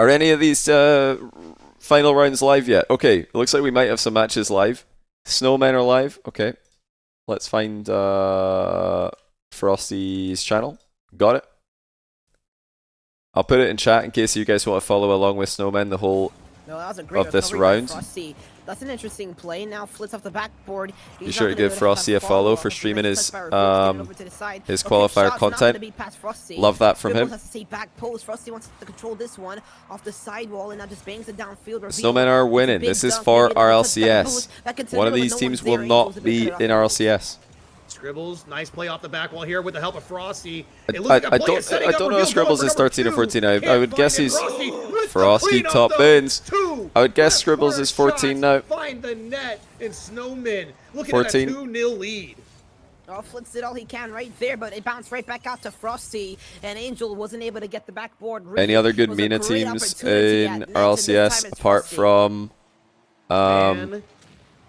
Are any of these final rounds live yet? Okay, it looks like we might have some matches live. Snowmen are live. Okay, let's find Frosty's channel. Got it. I'll put it in chat in case you guys want to follow along with Snowmen the whole of this round. That's an interesting play. Now flits off the backboard. Be sure to give Frosty a follow for streaming his qualifier content. Love that from him. Frosty wants to control this one off the sidewall and now just bangs it downfield. Snowmen are winning. This is for RLCS. One of these teams will not be in RLCS. Scribbles, nice play off the back wall here with the help of Frosty. I don't know if Scribbles is 13 or 14. I would guess he's Frosty top bins. I would guess Scribbles is 14 now. Find the net and Snowmen looking 14. at a 2-0 lead. Oh, Flitz did all he can right there, but it bounced right back out to Frosty, and Angel wasn't able to get the backboard. Any other good MENA teams in RLCS apart from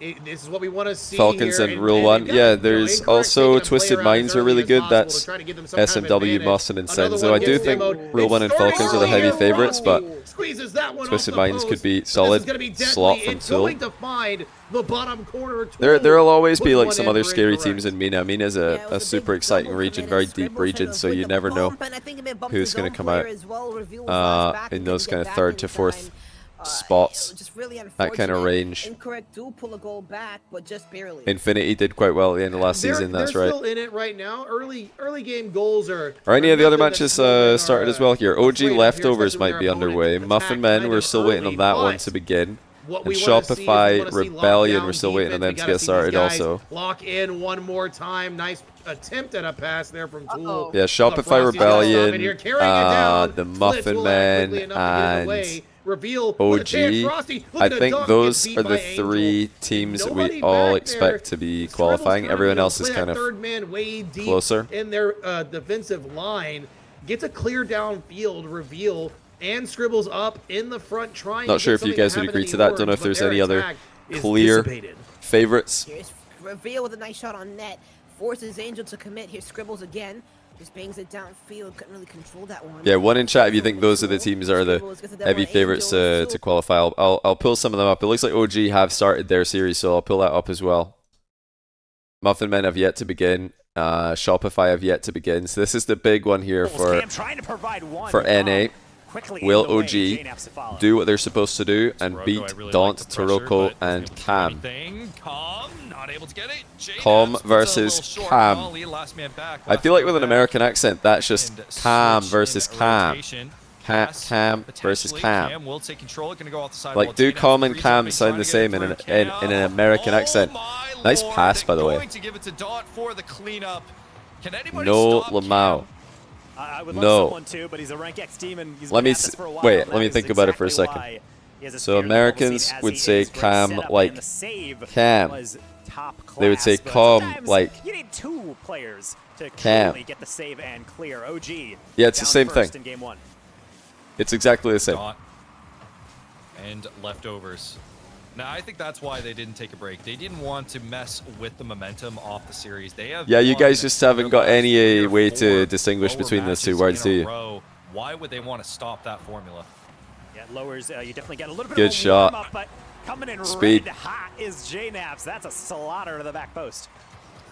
this is what we want to see Falcons here, and Rule 1? Yeah, there's also Twisted Minds are really good. That's SMW, Mawson, and Sen. So I do think Rule 1 and Falcons are the heavy favorites, but Twisted Minds could be solid. Slot from Tool. There'll always be like some other scary teams in MENA. MENA is a super exciting region, very deep region, so you never know who's going to come out in those kind of 3rd to 4th spots, that kind of range. Infinity did quite well at the end of last season, that's right. They're still in it right now. Early game goals are any of the other matches started as well here? OG Leftovers might be underway. Muffin Men, we're still waiting on that one to begin. And Shopify Rebellion, we're still waiting on them to get started also. Lock in one more time. Nice attempt at a pass there from Tool. Yeah, Shopify Rebellion, the Muffin Men, and OG. I think those are the 3 teams that we all expect to be qualifying. Everyone else is kind of closer. In their defensive line, gets a clear downfield reveal, and Scribbles up in the front trying. Not sure if you guys would agree to that. Don't know if there's any other clear favorites. Here's reveal with a nice shot on net. Forces Angel to commit. Here's Scribbles again. Just bangs it downfield. Couldn't really control that one. Yeah, one in chat if you think those are the teams that are the heavy favorites to qualify. I'll pull some of them up. It looks like OG have started their series, so I'll pull that up as well. Muffin Men have yet to begin. Shopify have yet to begin. So this is the big one here for NA. Will OG do what they're supposed to do and beat Daunt, Taroko, and Cam? Com versus Cam. I feel like with an American accent, that's just Cam versus Cam. Cam versus Cam. Like, do Com and Cam sound the same in an American accent? Nice pass, by the way. No Lamau. No. Let me think about it for a second. So Americans would say Cam like Cam. They would say Com like Cam. Yeah, it's the same thing. It's exactly the same. And leftovers. Now, I think that's why they didn't take a break. They didn't want to mess with the momentum off the series. They have you guys just haven't got any way to distinguish between those 2 words, do you? Why would they want to stop that formula? Yeah, lowers. You definitely get a little bit good of a shot. up, but coming in Speed. red hot is JNaps. That's a slaughter to the back post.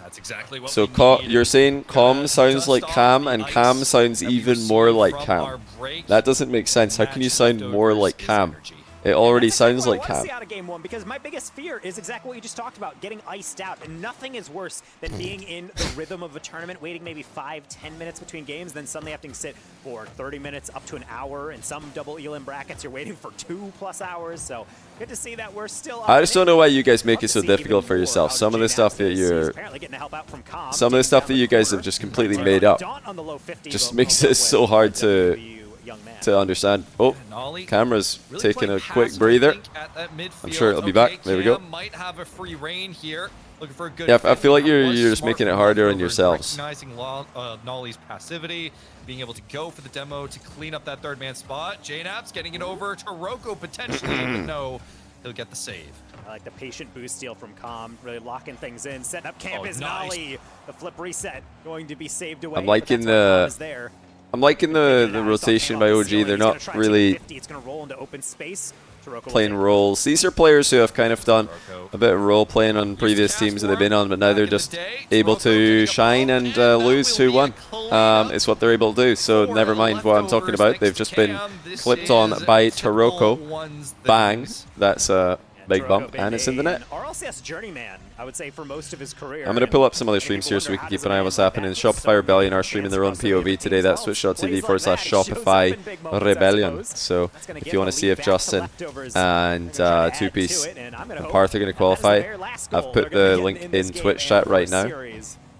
That's exactly what. So you're saying Com sounds like Cam, and Cam sounds even more like Cam. That doesn't make sense. How can you sound more like Cam? It already sounds like Cam. Out of game 1 because my biggest fear is exactly what you just talked about, getting iced out. And nothing is worse than being in the rhythm of a tournament, waiting maybe 5-10 minutes between games, then suddenly having to sit for 30 minutes up to an hour. And some double elim brackets, you're waiting for 2+ hours. So good to see that we're still. I just don't know why you guys make it so difficult for yourself. Some of the stuff that you guys have just completely made up just makes it so hard to understand. Oh, camera's taking a quick breather. I'm sure it'll be back. There we go. Yeah, I feel like you're just making it harder on yourselves. Recognizing Nolly's passivity, being able to go for the demo to clean up that 3rd man spot. JNaps getting it over to Roko potentially, but no, he'll get the save. I like the patient boost steal from Com, really locking things in, setting up camp is nice. Nolly. The flip reset going to be saved away. I'm liking I'm liking the rotation by OG. They're not really It's going to roll into open space. playing roles. These are players who have kind of done a bit of role playing on previous teams that they've been on, but now they're just able to shine and lose 2-1. It's what they're able to do, so never mind what I'm talking about. They've just been clipped on by Taroko. Bang. That's a big bump, and it's in the net. RLCS journeyman, I would say, for most of his career. I'm going to pull up some other streams here so we can keep an eye on what's happening. Shopify Rebellion are streaming their own POV today. That's twitch.tv/Shopify Rebellion. So if you want to see if Justin and Two Piece and Parth are going to qualify, I've put the link in Twitch chat right now.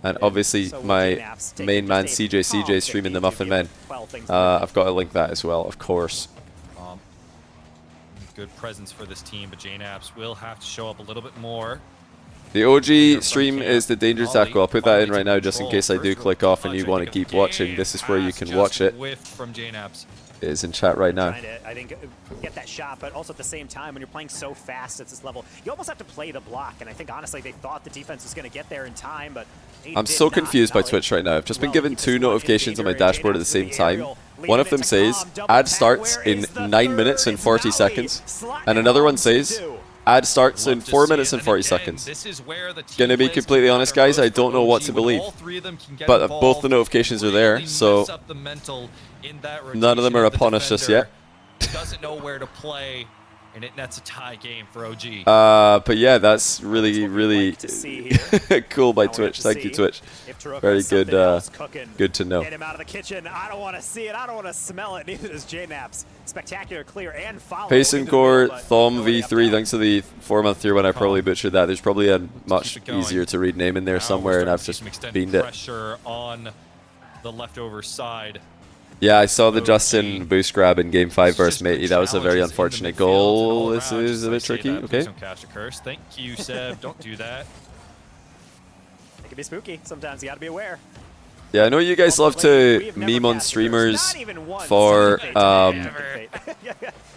And obviously my main man CJ is streaming the Muffin Men. I've got to link that as well, of course. Good presence for this team, but JNAPS will have to show up a little bit more. The OG stream is the Danger Tackle. I'll put that in right now just in case I do click off and you want to keep watching. This is where you can watch it. From JNAPS. It is in chat right now. I think get that shot, but also at the same time, when you're playing so fast at this level, you almost have to play the block. And I think honestly, they thought the defense was going to get there in time, but I'm so confused by Twitch right now. I've just been given 2 notifications on my dashboard at the same time. One of them says ad starts in 9 minutes and 40 seconds, and another one says ad starts in 4 minutes and 40 seconds. Gonna be completely honest, guys, I don't know what to believe, but both the notifications are there, so none of them are upon us just yet. Doesn't know where to play, and it nets a tie game for OG. But yeah, that's really cool by Twitch. Thank you, Twitch. Very good. Good to know. Get him out of the kitchen. I don't want to see it. I don't want to smell it. Neither does JNAPS. Spectacular clear and follow. Pacing Core Thom V3. Thanks to the 4-month tier one. I probably butchered that. There's probably a much easier to read name in there somewhere, and I've just beamed it. Pressure on the leftover side. Yeah, I saw the Justin boost grab in Game 5 versus Matey. That was a very unfortunate goal. This is a bit tricky. Okay. Thank you, Seb. Don't do that. It can be spooky. Sometimes you got to be aware. Yeah, I know you guys love to meme on streamers for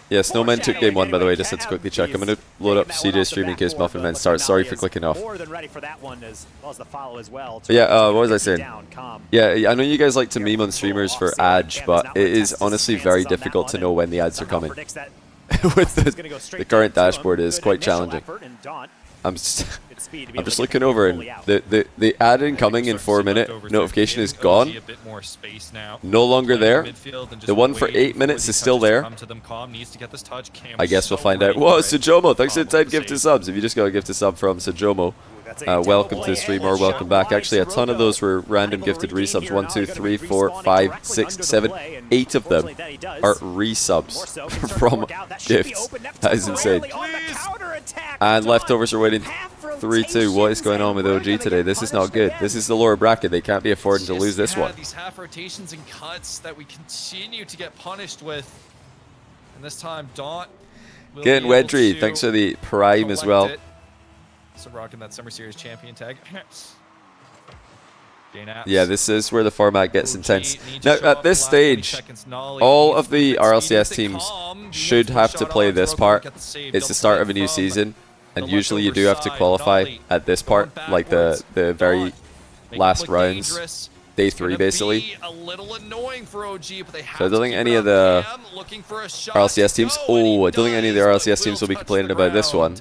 yeah, Snowman took game 1, by the way, just to quickly check. I'm going to load up CJ's stream in case Muffin Men starts. Sorry for clicking off. Yeah, what was I saying? Yeah, I know you guys like to meme on streamers for ads, but it is honestly very difficult to know when the ads are coming. With the current dashboard is quite challenging. I'm just looking over, and the ad incoming in 4-minute notification is gone. No longer there. The one for 8 minutes is still there. I guess we'll find out. Whoa, Sajomo, thanks for the 10 gifted subs. If you just got a gifted sub from Sajomo, welcome to the stream or welcome back. Actually, a ton of those were random gifted resubs. 1, 2, 3, 4, 5, 6, 7, 8 of them are resubs from gifts. That is insane. And leftovers are waiting 3-2. What is going on with OG today? This is not good. This is the lower bracket. They can't be affording to lose this one. These half rotations and cuts that we continue to get punished with. And this time, Daunt will Getting Wedry, thanks for the prime as well. So rocking that Summer Series champion tag. Yeah, this is where the format gets intense. Now, at this stage, all of the RLCS teams should have to play this part. It's the start of a new season, and usually you do have to qualify at this part, like the very last rounds, day 3 basically. So I don't think any of the RLCS teams, I don't think any of the RLCS teams will be complaining about this one,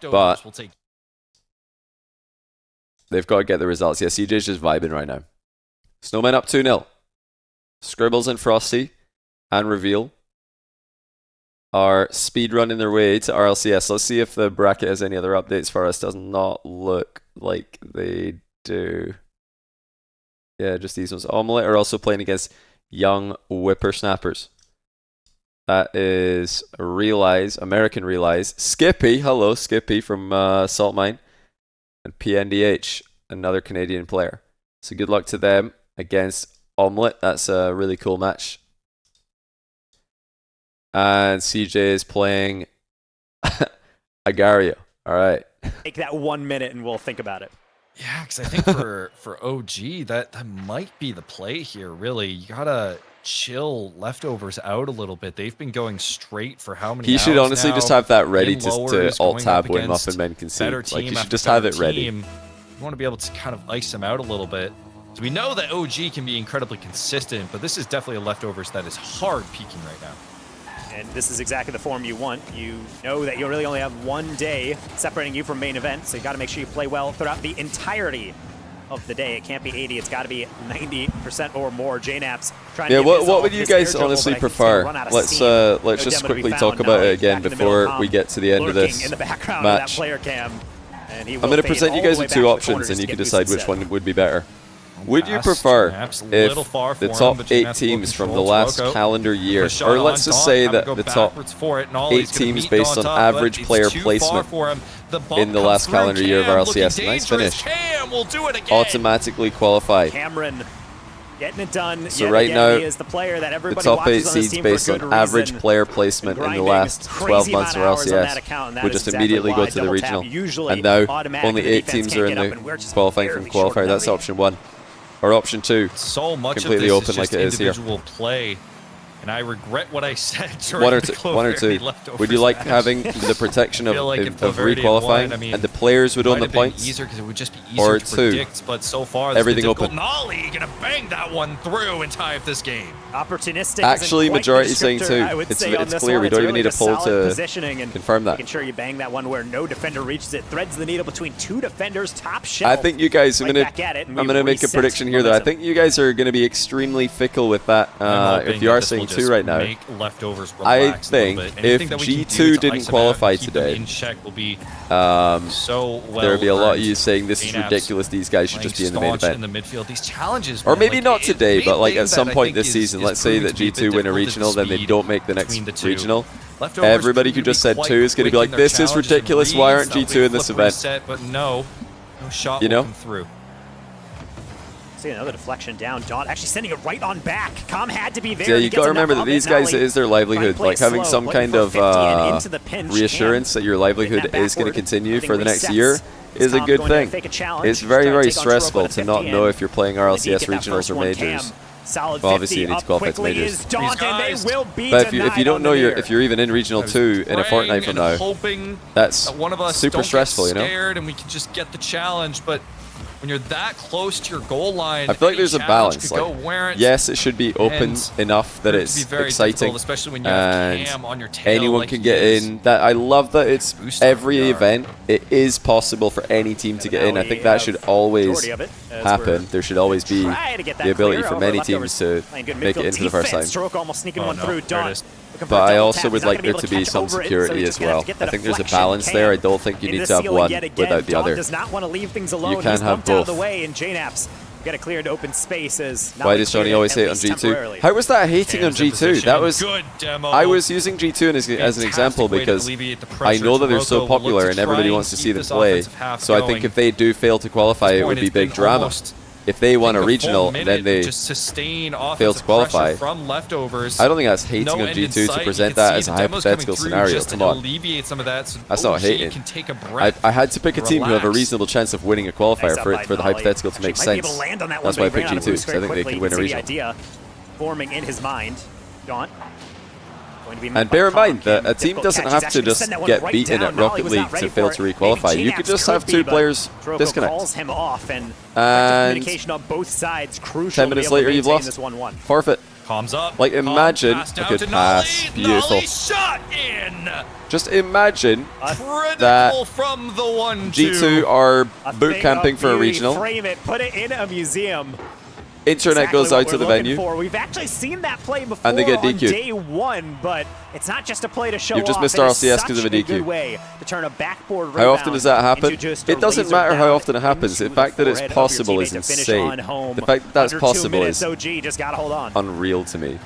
but they've got to get the results. Yeah, CJ's just vibing right now. Snowmen up 2-0. Scribbles and Frosty and Reveal are speedrunning their way to RLCS. Let's see if the bracket has any other updates for us. Does not look like they do. Yeah, just these ones. Omelette are also playing against Young Whippersnappers. That is Realize, American Realize. Skippy, hello, Skippy from Salt Mine. And PNDH, another Canadian player. So good luck to them against Omelette. That's a really cool match. And CJ is playing Agario. All right. Take that 1 minute and we'll think about it. Yeah, because I think for OG, that might be the play here, really. You got to chill leftovers out a little bit. They've been going straight for how many He should honestly now? just have that ready to Lowers alt-tab going when Muffin Men concede. better Like, you team should after just have it better ready. team. You want to be able to kind of ice them out a little bit. So we know that OG can be incredibly consistent, but this is definitely a leftovers that is hard peaking right now. And this is exactly the form you want. You know that you really only have 1 day separating you from main event, so you got to make sure you play well throughout the entirety of the day. It can't be 80, it's got to be 90% or more. JNAPs trying to what would you guys honestly prefer? Let's just quickly talk about it again before we get to the end of this in the background match. Of that player cam. And I'm going to present you guys with 2 options, and you can decide which one would be better. Would you prefer if the top 8 teams from the last calendar year, or let's just say that the top 8 teams based on average player placement in the last calendar year of RLCS, nice finish, automatically qualify? Cameron getting it done. So right now, he is the player that the top 8 seeds based on average player placement in the last 12 months of RLCS would just immediately go to the regional. And now, only 8 teams are in the qualifying from qualifier. That's option 1. Or option 2, so much completely of open this is like it is here. individual play, and I regret what I said during One or the two. Would you like match. having the protection of re-qualifying, I mean, and the players would own the points? Easier because it would just be easier Or to 2, predict, but so far everything open. Nolly gonna bang that one through and tie up this game. Opportunistic. Actually, majority saying 2. It's clear. We don't even need a poll to confirm that. Making sure you bang that one where no defender reaches it. Threads the needle between 2 defenders. Top shelf. I think you guys. I'm gonna make a prediction here, though. I think you guys are gonna be extremely fickle with that. If you are saying 2 right now, I think if G2 didn't qualify today, there would be a lot of you saying this is ridiculous. These guys should just be in the main event. These challenges, or maybe not today, but like at some point this season. Let's say that G2 win a regional, then they don't make the next regional. Everybody who just said 2 is going to be like, this is ridiculous, why aren't G2 in this event? But no shot you know? will come through. See another deflection down. Daunt actually sending it right on back. Com had to be there. Yeah, you got to remember that these guys, it is their livelihood. Like having some kind of reassurance that your livelihood is going to continue for the next year is a good thing. It's very, very stressful to not know if you're playing RLCS regionals or majors. Solid well, obviously you need to qualify to majors. But if you don't know if you're even in regional 2 in a fortnight from now, that's super stressful, you know. And we can just get the challenge, but when you're that close to your goal line, I feel like there's a balance. Like, yes, it should be open enough that it's exciting, especially when you have Cam on your tail, anyone like can get in. That I love that it's every event. It is possible for any team to get in. I think that should always happen. There should always be the ability for many teams to make it into the first time. Stroke almost sneaking one through. But I also would like there to be some security as well. I think there's a balance there. I don't think you need to have one without the other. You can have both. Get a cleared open spaces. Why does Johnny always hate on G2? How was that hating on G2? That was I was using G2 as an example because I know that they're so popular and everybody wants to see them play. So I think if they do fail to qualify, it would be big drama. If they won a regional and then they fail to qualify, from leftovers, I don't think that's hating on G2 to present that as a hypothetical scenario. Come on. That's not hating. I had to pick a team who have a reasonable chance of winning a qualifier for the hypothetical to make sense. That's why I picked G2, because I think they can win a regional. Forming in his mind, Daunt. And bear in mind that a team doesn't have to just get beaten at Rocket League to fail to requalify. You could just have 2 players disconnect. And 10 minutes later, you've lost. Forfeit. Like, imagine a good pass. Beautiful. Just imagine that G2 are boot camping for a regional. Frame it, put it in a museum. Internet goes out to the venue. We've actually seen that play before and they get DQ'd. On day 1, but it's not just a play to show off. You've just missed RLCS because of a DQ. Good way to turn a backboard how often does that happen? It doesn't matter how often it happens. The fact that it's possible is insane. The fact that that's possible is unreal to me.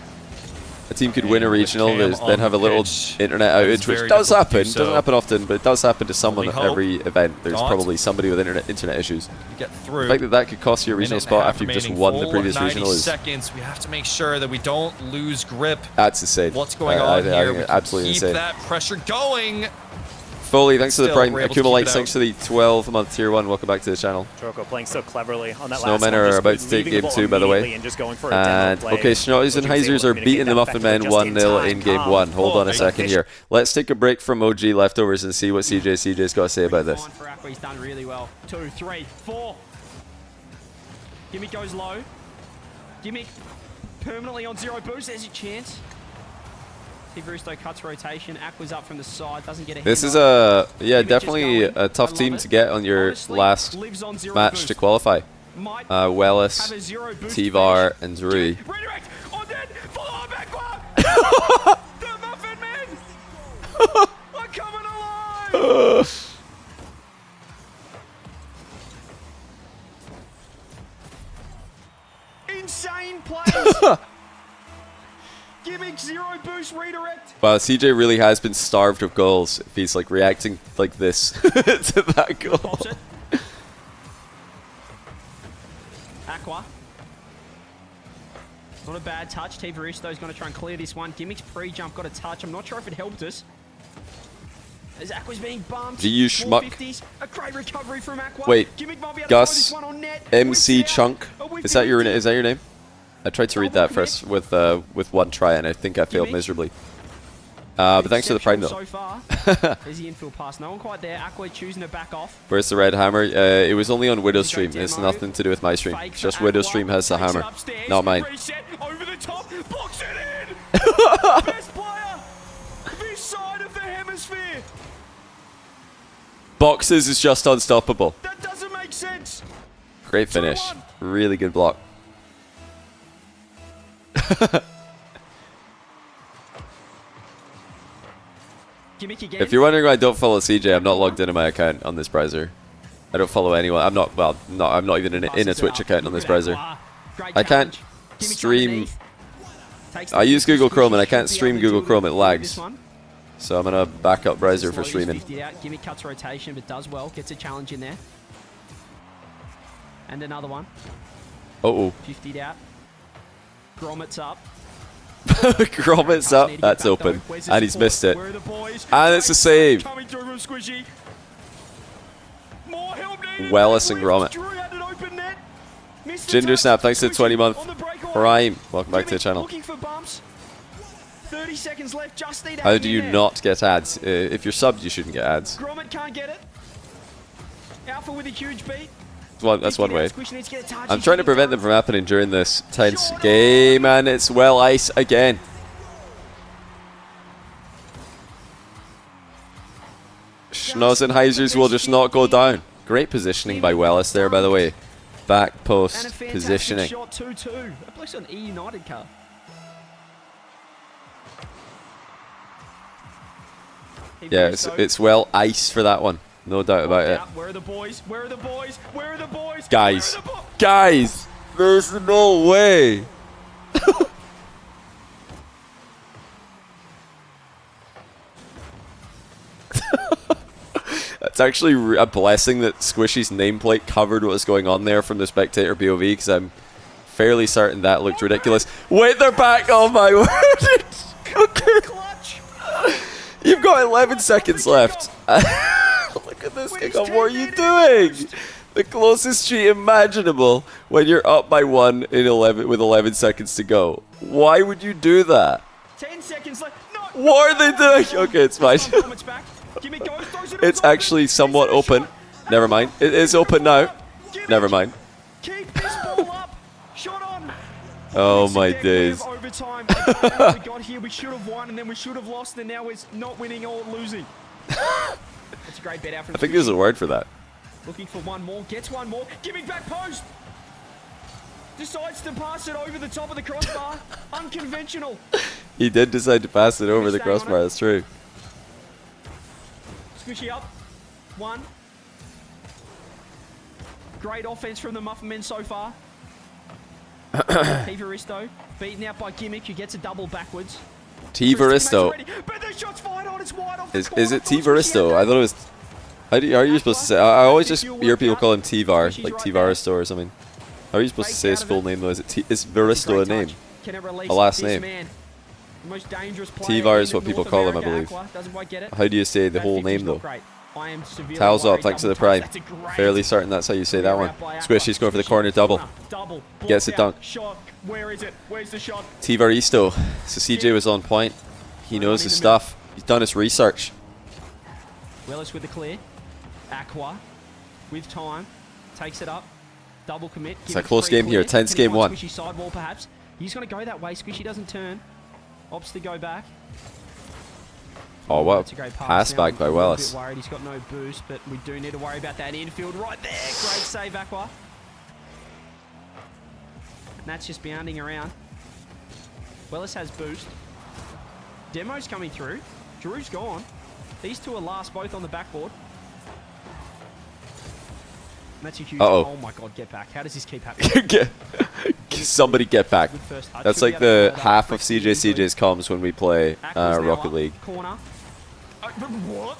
A team could win a regional, then have a little internet outage, which does happen. Doesn't happen often, but it does happen to someone at every event. There's probably somebody with internet issues. The fact that could cost you a regional spot after you've just won the previous regional is... We have to make sure that we don't lose grip. That's insane. What's going on here? Absolutely insane. Keep that pressure going. Foley, thanks for the Prime. Akuma Lights, thanks for the 12-month Tier 1. Welcome back to the channel. Troko playing so cleverly on that Snowmen are about to take Game 2, by the way. And, okay, Schnotties and Heisers are beating the Muffin Men 1-0 in Game 1. Hold on a second here. Let's take a break from OG Leftovers and see what CJ's got to say about this. 4. Gimmick goes low. Gimmick permanently on 0 boost. There's your chance. Tiverusto cuts rotation. Aqua's up from the side. Doesn't get a This hit is on. definitely a tough team to get on your Honestly, last lives on 0 match boost. to qualify. Might Wellis, have a 0 boost T-Var, finish. and Zuri. Redirect on dead. Follow up Aqua. The Muffin Men are coming alive. Insane plays. Gimmick 0 boost redirect. Wow, CJ really has been starved of goals if he's like reacting like this to that goal. Pops it. Aqua. Not a bad touch. Tiverusto's going to try and clear this one. Gimmick's pre-jump got a touch. I'm not sure if it helped us. As Aqua's being bumped. You schmuck. 450s. A great recovery from Aqua. Wait, Gimmick might be able to Gus, throw this one on net. MC Whips it out. Chunk. A whippy Is that your whippy. name? I tried to read that first with one try and I think I failed miserably. But thanks for the prime though. So far. There's the infield pass. No one quite there. Aqua choosing to back off. Where's the red hammer? It was only on Widow's stream. It's Demo. nothing to do with my stream. Fake Just for Widow's Aqua. stream has the Takes it hammer, upstairs. not mine. Reset over the top. Blocks it in. Best player this side of the hemisphere. Boxes is just unstoppable. That doesn't make sense. Great finish. 2-1. Really good block. Gimmick again. If you're wondering why I don't follow CJ, I'm not logged into my account on this browser. I don't follow anyone. I'm not even in a Twitch account on this browser. I can't stream. I use Google Chrome and I can't stream Google Chrome. It lags. So I'm gonna back up browser for streaming. Gimmick cuts rotation, but does well. Gets a challenge in there. And another one. Uh-oh. 50'd out. Gromit's up. Gromit's up. That's open. And he's missed it. And it's a save. Coming through from Squishy. More help needed. Wellis and Gromit. Drew had an open net. Missed the Ginger touch. Snap, thanks to the 20 month On the breakaway. Prime. Welcome back to the Gimmick channel. Looking for bumps. 30 seconds left. Just need How action do in you there. not get ads? If you're subbed, you shouldn't get ads. Gromit can't get it. Alpha with a huge beat. That's one way. Squishy needs to get a touch. I'm He's trying to getting prevent them touched. from happening during this tense game, and it's well ice again. Schnauzenheisers will just not go down. Great positioning by Wellis there, by the way. Back And a post fantastic positioning. shot 2-2. That plays on E United car. Yeah, it's well ice for that one. No doubt about it. Where are the boys? Where are the boys? Where are the boys? Guys. Where are the bo- Guys! There's no way! It's actually a blessing that Squishy's nameplate covered what was going on there from the spectator POV, because I'm fairly certain that looked ridiculous. Wait, they're back! Oh my word! Okay. Clutch. You've got 11 seconds left. Look at this kickoff. What are you doing? The closest cheat imaginable when you're up by 1 in 11 with 11 seconds to go. Why would you do that? 10 seconds left. No. What are they doing? Okay, it's fine. Gromit's back. Gimmick goes, throws it It's across. actually somewhat Is there a open. shot? Never mind. It is open now. Gimmick, Never mind. Keep this ball up. Shot on. Oh It's a my dead days. move overtime. We got here. We should have won, and then we should have lost, and now we're not winning or losing. It's a great bet out from I think there's a word for that. Looking for one more. Gets one more. Giving back post. Decides to pass it over the top of the crossbar. Unconventional. He did decide to pass it over the Staying on crossbar. it. That's true. Squishy up. One. Great offense from the Muffin Men so far. Tivaristo beaten out by Gimmick, who gets a double backwards. Tivaristo. But the shot's fired on. It's wide off. Is it Tivaristo? I thought it was. How are you supposed to say? I always just hear people call him Tivar, like Tivaristo or something. How are you supposed to say his full name though? Is Varisto a name? A last name? Tivar is what people call him, I believe. How do you say the whole name though? Towels up, thanks to the prime. Fairly certain that's how you say that one. Squishy's going for the corner double. Gets it dunk. Where is it? Where's the shot? Tivaristo. So CJ was on point. He knows his stuff. He's done his research. Wellis with the clear. Aqua with time. Takes it up. Double commit. It's a close game here. Tense game one. Squishy sidewall, perhaps. He's going to go that way. Squishy doesn't turn. Opts to go back. Oh, wow. That's a great Pass now. back by I'm a little Wellis. bit worried he's got no boost, but we do need to worry about that infield right there. Great save, Aqua. And that's just bounding around. Wellis has boost. Demo's coming through. Drew's gone. These two are last, both on the backboard. And that's a huge... Uh-oh. Oh my god, get back. How does this keep happening? Somebody get back. Good first touch. That's Should like be able to the follow half that of pretty easily. CJ's comms when we play Aqua's now Rocket up, League. Corner. What?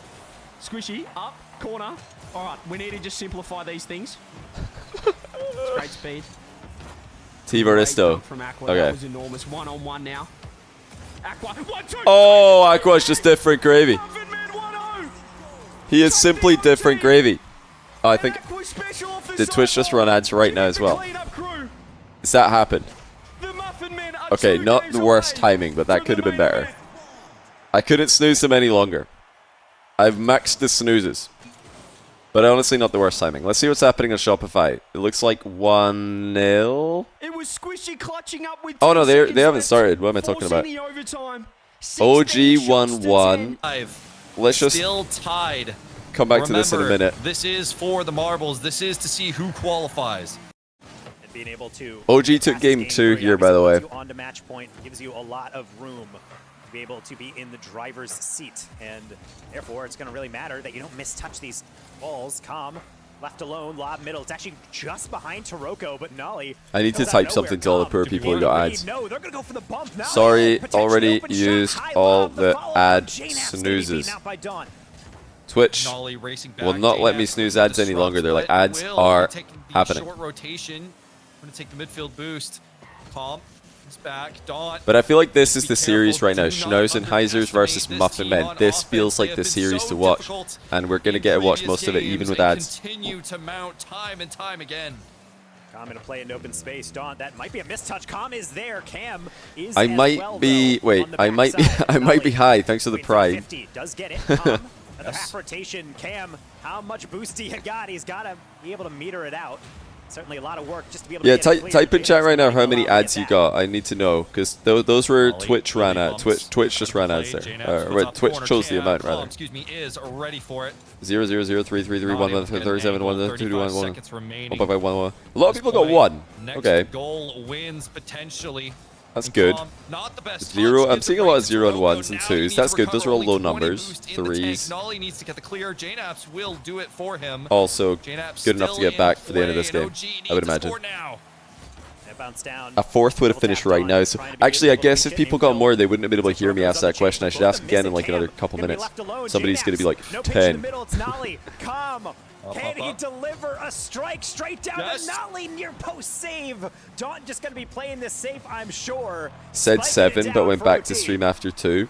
Squishy, up, corner. All right, we need to just simplify these things. It's great speed. T Great Varisto. dunk from Aqua. Okay. That was enormous. 1-on-1 now. Aqua, 1-2. Oh, Aqua's just different gravy. Muffin Men 1-0. He is simply different gravy. Oh, I think... Aqua special off the Did Twitch just sidewall. run ads right now as well? Cleanup crew. Does that happen? The Muffin Men are Okay, 2 not games the worst away timing, but that from could have the been main better. event. I couldn't snooze them any longer. I've maxed the snoozes. But honestly, not the worst timing. Let's see what's happening on Shopify. It looks like 1-0. It was Squishy clutching up with Oh, no, 10 they seconds haven't left, started. What am I talking forcing about? the overtime. OG 16 shots to 1-1. 10. Let's just Still tied. come back to this in a Remember, minute. This is for the marbles. This is to see who qualifies. And being able to OG took pass game this 2 very here, by the way. obviously puts you on to match point, gives you a lot of room to be able to be in the driver's seat, and therefore it's going to really matter that you don't mistouch these balls. Calm, left alone, lob middle. It's actually just behind Taroko, but Nolly. I need to goes out type nowhere. something to all the Calm, poor people who got ads. No, they're going to go for the bump now. Sorry, Potentially already open shot, used high all lob, the follow-up ad from J-Naps getting snoozes. beaten out by Dawn. Twitch Nolly racing back. will not let me J-Naps snooze will ads any disrupt, longer. They're like, but ads will are taking the happening. Short rotation. Going to take the midfield boost. Calm. He's back. Dawn. But I feel like this is Be the series careful, right now. do not Schnauzenheisers versus underestimate Muffin this Men. team on This offense. feels They like have the been series so to watch. difficult And we're going to in get to watch previous most of it, even games with and ads. Continue to mount time and time again. Calm gonna play in open space. Dawn, that might be a mistouch. Calm is there. Cam is I as might well, be... though, Wait, on the I might be... backside. I might be Nolly high, thanks to the waits at prime. 50, does get it. Calm, at the half rotation. Cam, how much boost he got? He's got to be able to meter it out. Certainly a lot of work just to be able to Yeah, get it clear. type in chat right now how J-Naps many might allow ads you that. got. I need to know, because those were Nolly Twitch ran really at. bumps. Twitch just ran ads there. J-Naps goes Wait, up Twitch corner. chose the Cam, amount, Calm, rather. excuse me, is ready for it. 0, 0, 0, 3, 3, 3, 1, 1, 3, 37, 1, 2, 2, 1, 1. Seconds remaining. 1 by 1, 1. A lot of people got Point. 1. Next Okay, goal wins potentially. that's And good. Calm, not the best 0, touch, I'm gives seeing the a lot break of to 0 and Taroko. 1s and Now he 2s. needs That's to good. Those recover are all only low 20 numbers. boost in the tank. 3s. Nolly needs to get the clear. J-Naps will do it for him. Also J-Naps good enough to still get back in for the end of this play, game, and OG I would needs to imagine. score now. It bounced down. A fourth would have Double finished tap right Dawn, now. So trying to be actually, I able to guess reach if it people and got go. more, they wouldn't have been able to hear me Taroko ask goes on that the question. I chase, should ask both again in them like missing. another Cam couple gonna be minutes. left alone. Somebody's going to be like J-Naps, no pitch in the 10. middle. It's Nolly. Calm. Can he up. deliver a strike straight down Yes. to Nolly near post save? Dawn just going to be playing this safe, I'm sure. Said Spiking it 7, but down went for back OT. to stream after 2.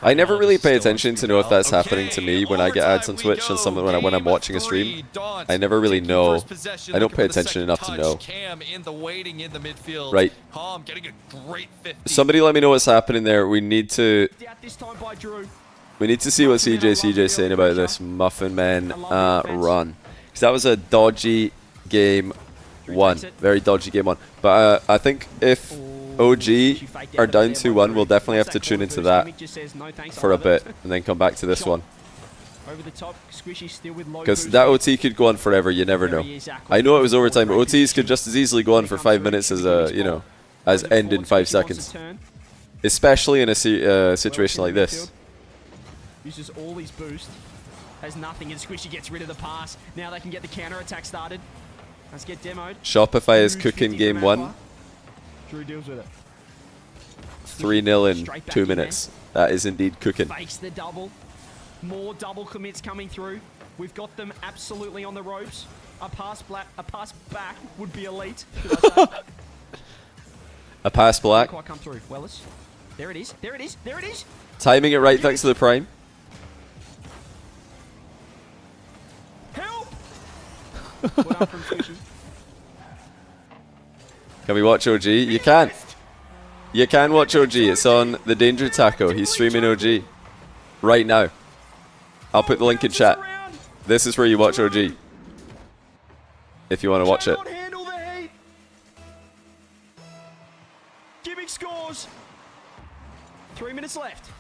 I never really pay attention to know if that's happening to me when I get ads on Twitch and someone when I'm watching a stream. I never really know. I don't pay attention enough to know. Cam in the waiting in the midfield. Right. Calm getting a great 50. Somebody let me know what's happening there. We need to Out this time by Drew. see what CJ's saying about this Muffin Men run. Because that was a dodgy game 1. Very dodgy game 1. But I think if OG are down 2-1, we'll definitely have to tune into that for a bit and then come back to this one. Over the top, Squishy still with low Because boost. that OT could go on forever, you never know. I know it was overtime, but OTs could just as easily go on for 5 minutes as as end in 5 seconds. Especially in a situation like this. Uses all his boost. Has nothing, and Squishy gets rid of the pass. Now they can get the counter attack started. Let's get demoed. Shopify is Huge cooking 50 game from 1. Aqua. Drew deals with it. 3-0 in Straight back 2 in there. minutes. That is indeed cooking. Fakes the double. More double commits coming through. We've got them absolutely on the ropes. A pass back would be elite. Should I say? A pass black. Quite come through. Wellis. There it is. There it is. There it is. Timing it right thanks to the prime. Help! Put up from Squishy. Can we watch OG? You can. You can watch OG. It's on the Danger Taco. He's streaming OG right now. I'll put the link in chat. This is where you watch OG. if you want to watch it. Cannot handle the heat. Gimmick scores. 3 minutes left.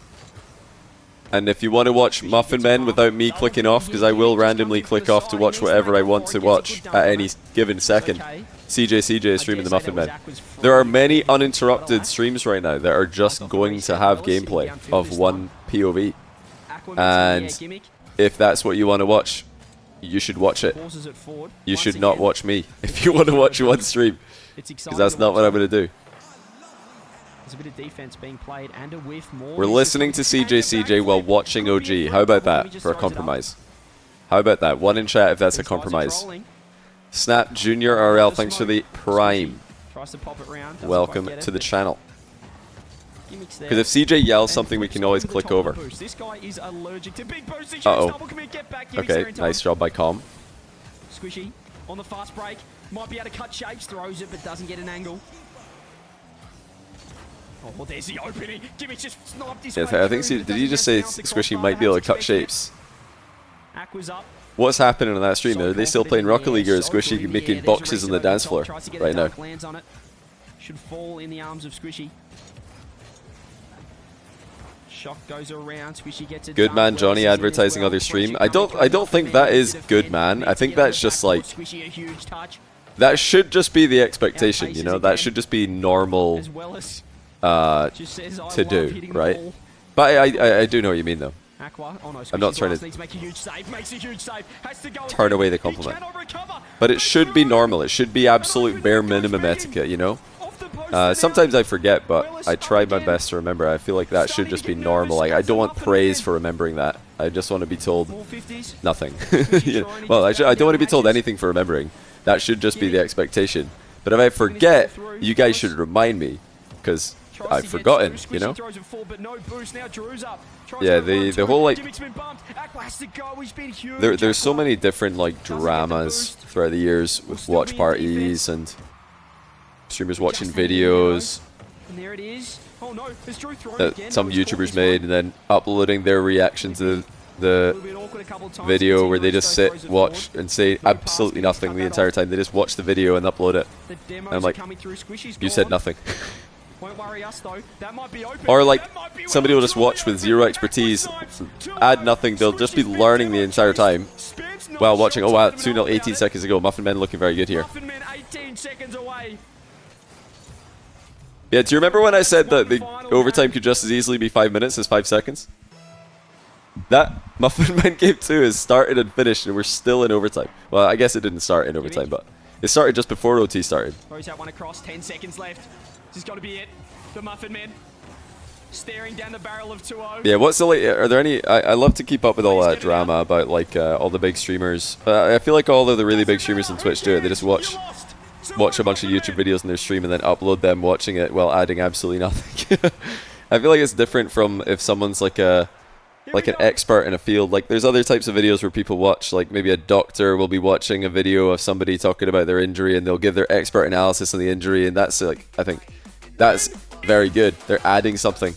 And if you want to watch Muffin Men without me clicking off, because I will randomly click off to watch whatever I want to watch at any given second, CJ is streaming the Muffin Men. There are many uninterrupted streams right now that are just going to have gameplay of one POV. And if that's what you want to watch, you should watch it. You should not watch me if you want to watch one stream, because that's not what I'm going to do. There's a bit of defense being played and a whiff more. We're listening to CJ while watching OG. How about that for a compromise? How about that? One in chat if that's a compromise. Snap Junior RL, thanks for the Prime. Welcome to the channel. Because if CJ yells something, we can always click over. Uh-oh. Okay, nice job by Calm. Squishy on the fast break. Might be able to cut shapes, throws it, but doesn't get an angle. Oh, there's the opening. Gimmick just sniped his Yeah, I think, did you just say Squishy might be able to cut shapes? Aqua's up. What's happening on that stream? Are they still playing Rocket League, or is Squishy making boxes on the dance floor right now? Should fall in the arms of Squishy. Shock goes around. Squishy gets it. Good man Johnny advertising other stream. I don't think that is good man. I think that's just like, that should just be the expectation, you know? That should just be normal to do, right? But I do know what you mean though. I'm not trying to turn away the compliment. But it should be normal. It should be absolute bare minimum etiquette, you know? Sometimes I forget, but I try my best to remember. I feel like that should just be normal. Like, I don't want praise for remembering that. I just want to be told nothing. You know? Well, I don't want to be told anything for remembering. That should just be the expectation. But if I forget, you guys should remind me, because I've forgotten, you know? Yeah, the whole, like, there's so many different, like, dramas throughout the years with watch parties and streamers watching videos that some YouTubers made and then uploading their reaction to the video, where they just sit, watch, and say absolutely nothing the entire time. They just watch the video and upload it. And I'm like, you said nothing. Or like, somebody will just watch with zero expertise, add nothing, they'll just be learning the entire time while watching. Oh wow, 2-0 18 seconds ago. Muffin Men looking very good here. Yeah, do you remember when I said that the overtime could just as easily be 5 minutes as 5 seconds? That Muffin Men game 2 has started and finished, and we're still in overtime. Well, I guess it didn't start in overtime, but it started just before OT started. Throws out one across, 10 seconds left. This has got to be it. The Muffin Men staring down the barrel of 2-0. Yeah, what's the are there any? I love to keep up with all that drama about like all the big streamers. I feel like all of the really big streamers on Twitch do it. They just watch a bunch of YouTube videos in their stream and then upload them watching it while adding absolutely nothing. I feel like it's different from if someone's like an expert in a field. Like, there's other types of videos where people watch, like maybe a doctor will be watching a video of somebody talking about their injury and they'll give their expert analysis on the injury, and that's like, I think that's very good. They're adding something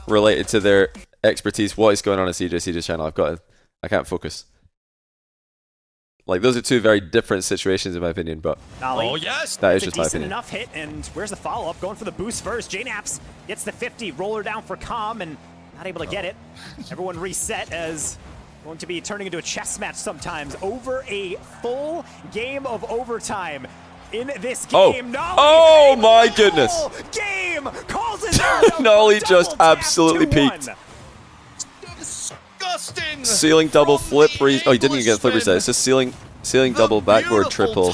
related to their expertise. What is going on CJ's channel? I can't focus. Like, those are two very different situations in my opinion, but oh yes, that is just my opinion. Enough hit, and where's the follow-up? Going for the boost first. JNaps gets the 50, roller down for Calm, and not able to get it. Everyone reset as going to be turning into a chess match sometimes over a full game of overtime. In this game, oh my goodness! Game calls it out. Nolly just absolutely peaked. Disgusting. Ceiling double flip. Oh, he didn't even get a flip reset. It's just ceiling double backboard triple.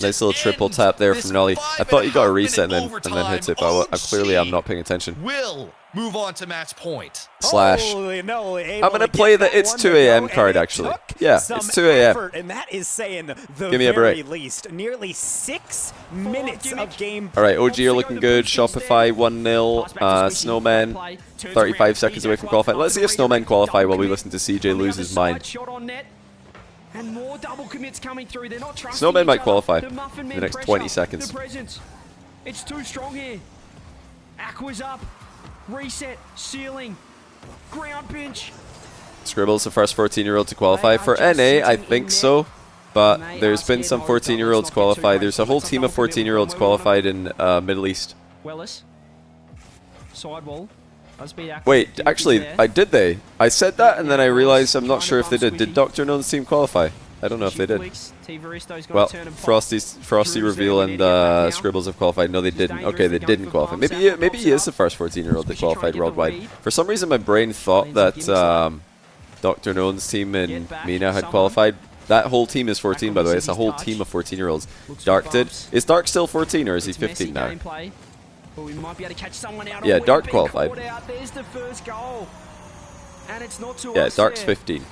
Nice little triple tap there from Nolly. I thought he got a reset and then hits it, but clearly I'm not paying attention. Will move on to match point. Slash. I'm gonna play the It's 2 AM card actually. Yeah, it's 2 AM. And that is saying the Give me a break. very least. Nearly 6 minutes of game. All right, OG are looking good. Shopify 1-0. Snowman 35 seconds away from qualifying. Let's see if Snowmen qualify while we listen to CJ lose his mind. And more double commits coming through. They're not trusting Snowmen might each qualify other. in the next 20 seconds. It's too strong here. Aqua's up. Reset. Ceiling. Ground pinch. Scribble's the first 14-year-old to qualify for NA. I think so. but And they there's are been scared some mode, but 14-year-olds let's not get too qualified. There's a crazy. whole Let's team not of go for a bit 14-year-olds more momentum. qualified in Middle East. Wellis. Sidewall. Does beat Aqua. Wait, Gimmick is actually, there. did they? I said that, and then I realized I'm not Trying to sure if they bump did. Did Squishy. Dr. None's team qualify? I don't know if they did. Flicks. Tivaristo's gonna Well, turn and pop. Frosty Drew's there, Reveal we and need to get back now. Scribbles have qualified. No, they This is didn't. dangerous, Okay, they they're going didn't for qualify. bumps. Maybe Aqua maybe pops he it is the up. first 14-year-old that Squishy trying to qualified get the worldwide. lead. For some reason, my brain thought Lanes and gimmicks up. that Dr. None's team and Get back, Mina had someone. qualified. That whole team is 14, by the way. misses It's a his whole touch. team of 14-year-olds. Looks for Dark did. bumps. Is Dark still 14, or is he It's 15 messy now? gameplay, but we might be able to catch someone out. Yeah, Oh, we're Dark being qualified. caught out. There's the first goal. And it's not to Yeah, us Dark's there. 15.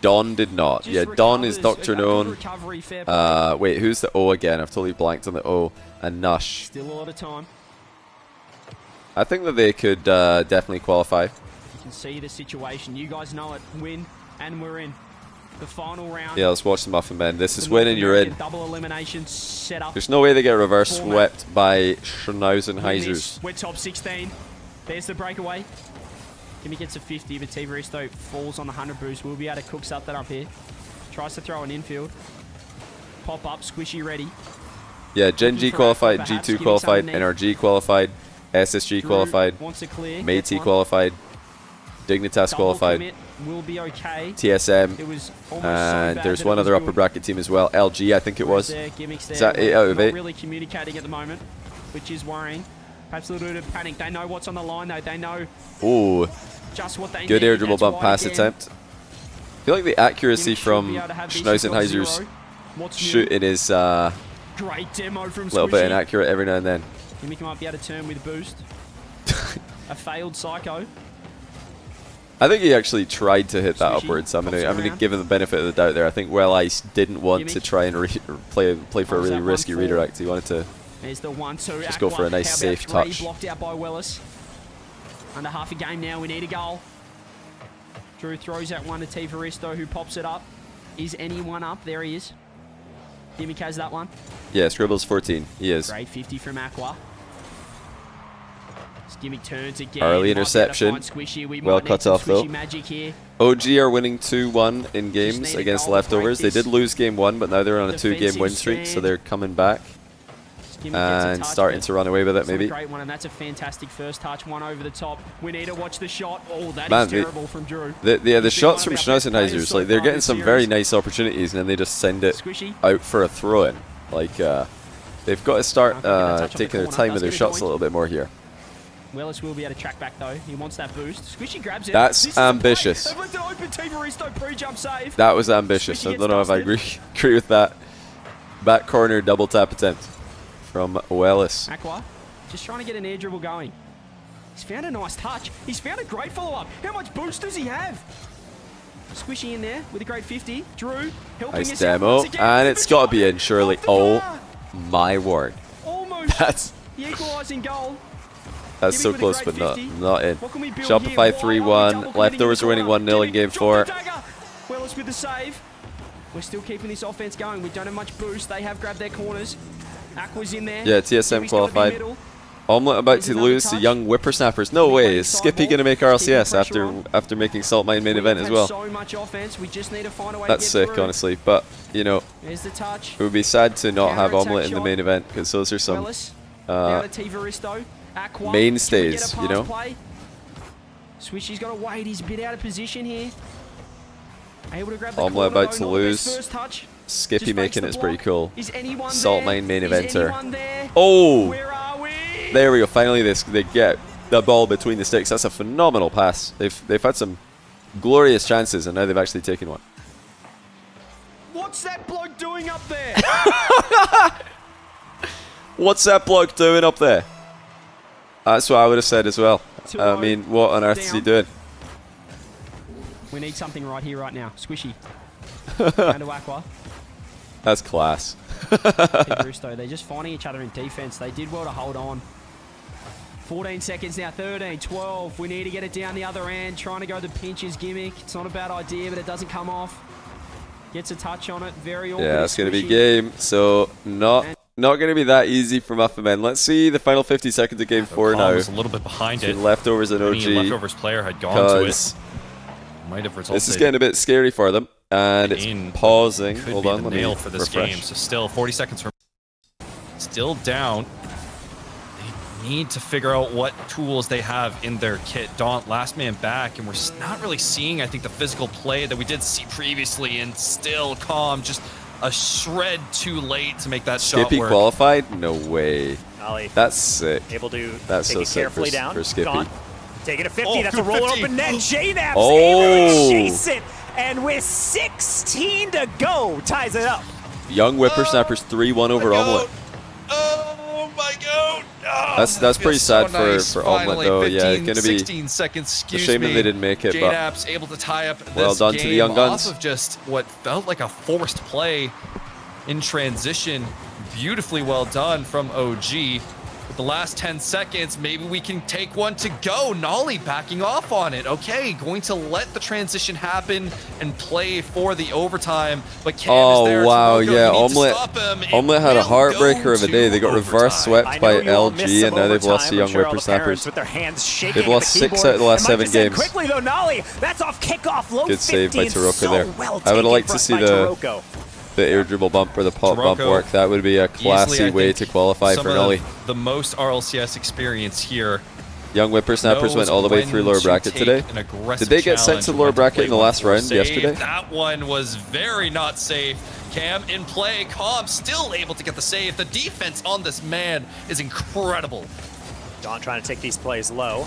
Dawn did not. Just Yeah, Dawn is recovers. Dr. A good None. recovery, fair play. Wait, who's the O again? I've totally blanked on the O. And Nush. Still a lot of time. I think that they could definitely qualify. You can see the situation. You guys know it. Win, and we're in. The final round. Yeah, let's watch the Muffin Men. This is The winning, North you're in. American double elimination set up. There's no way they get reverse Format. swept by Win Schnauzenheisers. this. We're top 16. There's the breakaway. Gimme gets a 50, but Tivaristo falls on the 100 boost. We'll be able to cook something up here. Tries to throw an infield. Pop up, Squishy ready. Yeah, Gen Looking G for qualified, Aqua, perhaps, G2 giving qualified, something NRG qualified, SSG Drew qualified, wants to clear. Gets Métis one. qualified, Dignitas Double qualified, commit. Will be okay. TSM, It was almost and so bad there's that one it was other upper good. bracket team as well, LG I think it was. There, gimmicks there. Is that 8 out of Not 8? really communicating at the moment, which is worrying. Perhaps a little bit of panic. They know what's on the line though. They know Ooh, just what they good need. air dribble That's bump why, pass again, attempt. I feel like the accuracy Gimmick should from be able to have this. You've got Schnauzenheiser's zero. What's new? shooting is a Great demo from little bit Squishy. inaccurate every now and then. Gimmick might be able to turn with a boost. A failed psycho. I think he actually tried to hit that Squishy upwards. I'm pops gonna around. give him the benefit of the doubt there. I think Well Ice didn't want to Gimmick. try and play for a How's really that risky 1-4? redirect. He wanted to. There's the 1-2. Just go for a nice How about safe 3? touch. Blocked out by Wellis. Under half a game now. We need a goal. Drew throws that one to Tivaristo, who pops it up. Is anyone up? There he is. Gimmick has that one. Yeah, Scribble's 14. He is. Great 50 from Aqua. This Gimmick turns again. Early Might be able to interception. find Squishy. We Well might need cut some off, though. Squishy magic here. OG are winning 2-1 in games need a against goal to break leftovers. They this did lose game 1, but now they're on a 2-game defensive win streak, so stand. they're coming back Gimmick gets a and touch, starting but to run away with it. it's not a Maybe. great one, and that's a fantastic first touch. One over the top. We need to watch the shot. Oh, that is Man, terrible from Drew. The He's been shots one from of our best players Schnauzenheisers, so like they're far getting this some very series. nice opportunities, and then they just send it Squishy. out for a throw-in. Like they've got to start Can't get that touch on the taking their corner. time Does with their get a shots a joint. little bit more here. Wellis will be able to track back though. He wants that boost. Squishy grabs it. That's This is a play. ambitious. They've left it open. Tivaristo pre-jump save. That was ambitious. Squishy I don't know if I gets agree with that. Back corner double tap attempt from Wellis. Aqua, just trying to get an air dribble going. He's found a nice touch. He's found a great follow-up. How much boost does he have? Squishy in there with a great 50. Drew helping Nice us out demo, once again. and it's got to be in, surely. Off the Oh bar. my word. Almost That's the equalising goal. That's Give so me with a close, great but 50. not in. What can we build Shopify here? Why are we 3-1. double Leftovers are winning committing in the 1-0 in game 4. Drop the dagger. Wellis with the save. We're still keeping this offense going. We don't have much boost. They have grabbed their corners. Aqua's in there. Yeah, TSM Jimmy's gotta be qualified. middle. Omelette about There's to another lose to touch. young whippersnappers. No Big way. wave Is side Skippy ball. going to make Keeping RLCS pressure on. after making Salt Mine main We've event as had well? so much offense. We just need to find a way That's to get sick, through. honestly. But, you know, There's the touch. it would be sad to not have Counter-attack Omelette in the shot. main event, because those are some Wellis. Down to Tivaristo. Aqua. mainstays, Can we get a you know? pass play? Swishy's got to wait. He's a bit out of position here. Able to grab the Omelette corner, about though. to Not the lose. best first touch. Skippy Just breaks making the it's pretty block. cool. Is anyone Salt there? Mine main Is eventer. anyone there? Oh! Where are we? There we go. Finally, they get the ball between the sticks. That's a phenomenal pass. They've had some glorious chances, and now they've actually taken one. What's that bloke doing up there? What's that bloke doing up there? That's what I would have said as well. I 2-0 mean, what on earth is he down. doing? We need something right here, right now. Squishy. Down to Aqua. That's class. Rusto. They're just finding each other in defense. They did well to hold on. 14 seconds now. 13, 12. We need to get it down the other end. Trying to go the pinches gimmick. It's not a bad idea, but it doesn't come off. Gets a touch on it. Very awkward. Yeah, it's going to be Squishy. game. So not going to be that easy for Muffin Men. Let's see the final 50 seconds of game 4 now. was a little bit behind it. Between leftovers and Any OG. leftovers player had gone to it. Because Might have resulted. this is getting a bit scary for them. And it's Kane pausing. could Hold be on, the let me nail for this refresh. game. So still 40 seconds from. Still down. They need to figure out what tools they have in their kit. Daunt, last man back, and we're not really seeing, I think, the physical play that we did see previously. And still, Calm just a shred too late to make that shot Skippy work. qualified? No way. Ollie That's sick. able to That's take so it sick carefully for, down. for Skippy. Daunt, take it to 50. Oh, That's a good roller 50. open net. J-Naps Oh. able to chase it. And with 16 to go, ties it up. Young Whippersnappers 3-1 over Omelette. Oh my god! Oh, That's that pretty feels so sad nice. for Omelette Finally, though. Yeah, 15, gonna be 16 seconds. a Excuse shame me. that they didn't make it. But J-Naps able to tie up this well done to the game Young Guns. off of just what felt like a forced play in transition. Beautifully well done from OG. With the last 10 seconds, maybe we can take one to go. Nolly backing off on it. Okay, going to let the transition happen and play for the overtime. But Cam is there. oh wow, Taroko, yeah, we need to Omelette. stop him. It Omelette had a will heartbreaker go of a day. They got to reverse overtime. swept by you all missed LG, some and now they've lost overtime. to Young I'm sure all the Whippersnappers. parents with their hands shaking They've lost at the 6 out of the last keyboard. 7 And Mike just said games. Quickly though, Nolly, that's off kickoff, low Good save by 50s. Taroko So there. well I would taken like by to see the Taroko. air dribble bump or the pop bump Taroko, work. That would be a classy Easily, I way think, to qualify some for of Nolly. the most RLCS experience here. Young Whippersnappers went Knows all the way when through lower to bracket take today. an aggressive Did they get sent challenge to and lower when to bracket play in the one last for a round save. yesterday? That one was very not safe. Cam in play. Calm still able to get the save. The defense on this man is incredible. Don trying to take these plays low.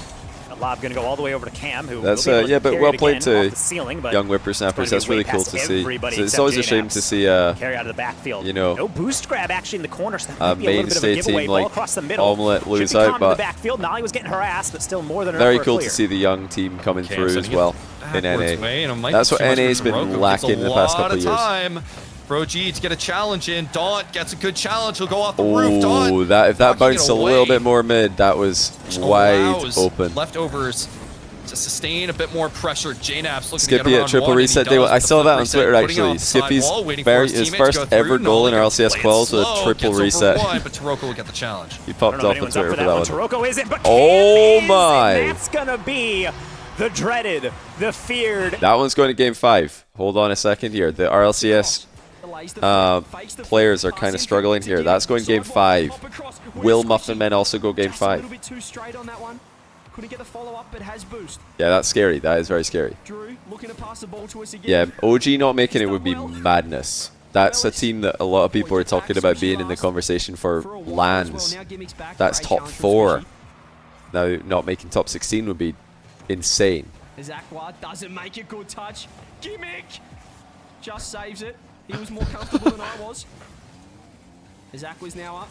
A lob going to go all the way over to Cam, who That's will be able yeah, to but carry well it played again to off the ceiling, but Young it's Whippersnappers. going to That's be way really cool past to see. everybody It's except always a shame J-Naps. to see Carry out of the backfield. you know, no boost grab actually in the corner, so that a might be a little bit of a mainstay giveaway. team Ball like across the middle. Omelette lose Should be out, calm in the but backfield. Nolly was getting harassed, but still more than enough very for a cool clear. to see the young team coming Cam through as sending it well in backwards NA. way, and it might That's be what too much NA's for been Taroko. lacking Gets a in the past lot couple of years. time for OG to get a challenge in. Daunt gets a good challenge. He'll go off the roof. Daunt Oh, that if that knocking it bounced a little away. bit more mid, that was Which wide allows open. Leftovers to sustain a bit more pressure. J-Naps looking Skippy to get at around triple one, and he reset. does I with the saw flip that on reset, Twitter putting it actually. off the side Skippy's wall, waiting for his teammates first to go through. ever goal in Nolly RLCS play it quals was a slow, triple gets over reset. one, but Taroko will get the challenge. He I popped don't know off if on anyone's up Twitter for for that that one. one. Taroko isn't, but Oh Cam is, my. and that's going to be the dreaded, the feared. That one's going to game 5. Hold on a second here. The RLCS players are kind of struggling here. That's going game 5. Will Muffin Men also go game 5? A little bit too straight on that one. Couldn't get the follow up, but has boost. Yeah, that's scary. That is very scary. Drew looking to pass the ball to us again. Yeah, OG not making it would be madness. That's a team that a lot of people are talking about being in the conversation for lands. That's top 4. Now, not making top 16 would be insane. Zakwa doesn't make a good touch. Gimmick just saves it. He was more comfortable than I was. Zakwa's now up.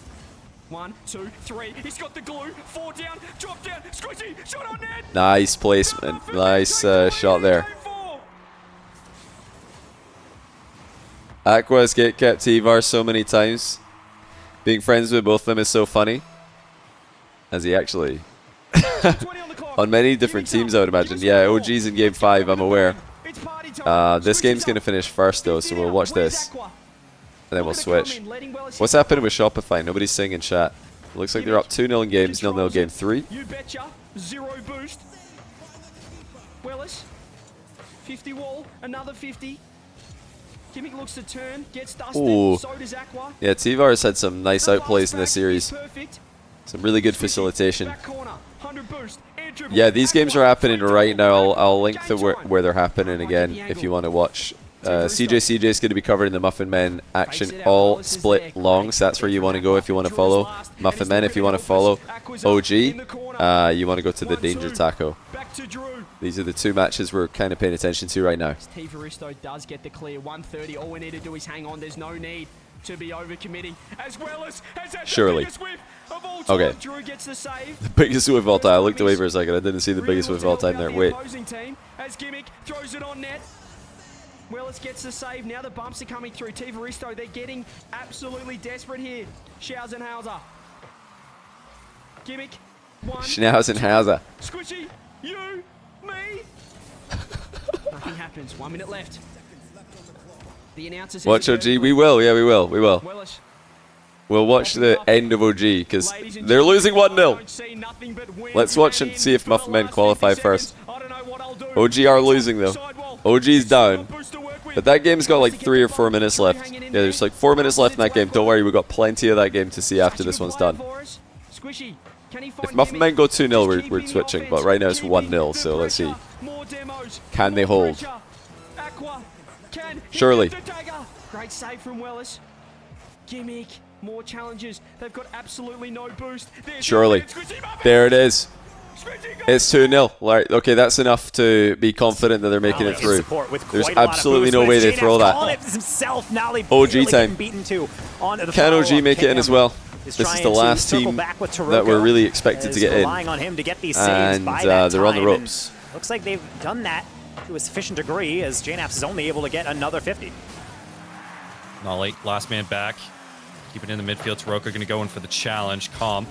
1, 2, 3. He's got the glue. 4 down. Drop down. Squishy. Shot on net. Nice placement. Nice shot there. Aqua's get kept T-Var so many times. Being friends with both of them is so funny. As he actually... on many different teams, I would imagine. Yeah, OG's in game 5, I'm aware. This game's going to finish first, though, so we'll watch this. And then we'll switch. What's happening with Shopify? Nobody's saying in chat. Looks like they're up 2-0 in games, 0-0 game 3. You betcha. 0 boost. Wellis. 50 wall. Another 50. Gimmick looks to turn. Gets dusted. Ooh. So does Aqua. Yeah, T-Var has had some nice outplays in this Is series. perfect. Some really good facilitation. Back corner. 100 boost. Air dribble. Yeah, these games are happening Aqua, right now. I'll link to Game time. where they're happening again if you want to watch. CJ is going to be covering the Muffin Men action all split long, so that's where you want to go if you want to follow Muffin Men. If you want to follow OG, you want to go to the Danger Taco. Back to Drew. These are the 2 matches we're kind of paying attention to right now. Tivaristo does get the clear. 130. All we need to do is hang on. There's no need to be overcommitting. As well as has that Surely. the biggest whiff of all time. Okay. Drew gets the save. The biggest whiff of all time. I looked away for a second. I didn't see the biggest whiff of all time there. Wait. Team, as Gimmick throws it on net. Wellis gets the save. Now the bumps are coming through. Tivaristo, they're getting absolutely desperate here. Schausenhauser. Gimmick. 1. Schnauzenhauser. Squishy. You. Me. Nothing happens. 1 minute left. The announcer says Watch it's OG. We will. Yeah, we will. We will. Wellis. We'll watch the end of OG because Ladies and they're gentlemen, losing I 1-0. don't see nothing but wins Let's watch and and see if for the Muffin Men last qualify 50 first. seconds. I don't know what I'll do. OG are losing though. Sidewall. OG's down. Boost to work with. But that game's got like 3 or 4 minutes left. Yeah, there's like 4 minutes left in that game. Don't worry, we've got plenty of that game to see after this one's done. If Muffin Men go 2-0, we're switching, but right now it's 1-0, so let's see. Can they hold? Surely. Great save from Wellis. Gimmick, more challenges. They've got absolutely no boost. Surely. There it is. It's 2-0. Right, okay, that's enough to be confident that they're making it through. There's absolutely no way they throw that. OG time. Can OG make it in as well? This is the last team that we're really expected to get in. And they're on the ropes. Looks like they've done that to a sufficient degree, as JNAPS is only able to get another 50. Nolly, last man back. Keep it in the midfield. Taroka going to go in for the challenge. Calm.